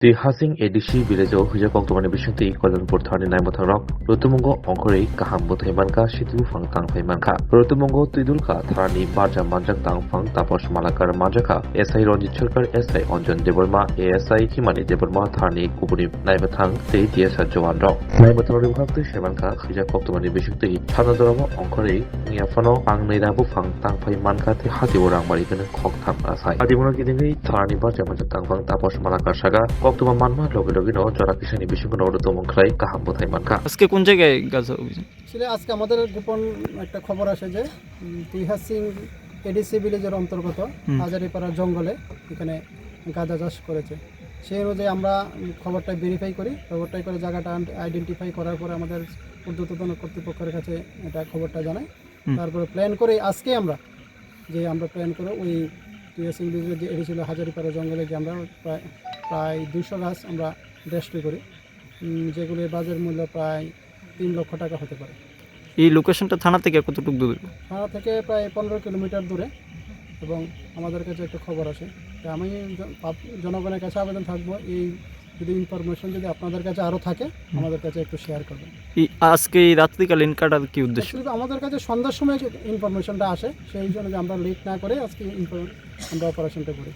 The Hasing Edishi village huja koktomani bishuti Kuala Thani Naimatharok Rotumongo Onkorei Kaham Buthaimanka Shitu Fang Tang Paimanka Rotumongo Tidulka Thani Baja Manjak Tang Fang Tapos Malakar Majaka SI Ronjit Churkar SI Onjon Deborma ASI Himani Deborma Thani Kubuni Naimathang Tei Tiasa Joan Rock Naimatharim Hakti Shemanka huja koktomani bishuti Chanadorama Onkorei Niafano Ang Nairabu Fang Tang Paimanka Ti Hati Orang Marikan Kok Tang Asai Adimuna Kidingi Thani Baja Manjak Tang Fang Tapos Malakar Saga বর্তমান মানমা লগে লগে জরা কিষানি বিশ্বকোণ অরতমন খাই কাহাম বোথাই মানকা আজকে কোন জায়গায় গাছ অভিযান আসলে আজকে আমাদের গোপন একটা খবর আসে যে তিহাস সিং এডিসি ভিলেজের অন্তর্গত হাজারিপাড়া জঙ্গলে এখানে গাঁজা চাষ করেছে সেই অনুযায়ী আমরা খবরটা ভেরিফাই করি খবরটাই করে জায়গাটা আইডেন্টিফাই করার পরে আমাদের ঊর্ধ্বতন কর্তৃপক্ষের কাছে এটা খবরটা জানাই তারপরে প্ল্যান করে আজকে আমরা প্ল্যান করে ওই তিহাস সিং ভিলেজের যে এডি ছিল হাজারিপাড়া জঙ্গলে যে আমরা প্রায় 200 গাছ আমরা ডেস্ট্রয় করি যেগুলির বাজার মূল্য প্রায় 3 লক্ষ টাকা হতে পারে। এই লোকেশনটা থানা থেকে কতটুকু দূরে? থানা থেকে প্রায় 15 কিলোমিটার দূরে এবং আমাদের কাছে একটা খবর আসে তা আমি জনগণের কাছে আবেদন থাকবো এই যদি ইনফরমেশন যদি আপনাদের কাছে আরও থাকে আমাদের কাছে একটু শেয়ার করবেন। আজকে এই রাত্রিকালীন কাটার কি উদ্দেশ্য? আমাদের কাছে সন্ধ্যার সময় ইনফরমেশনটা আসে সেই জন্য যে আমরা লেট না করে আজকে আমরা অপারেশনটা করি।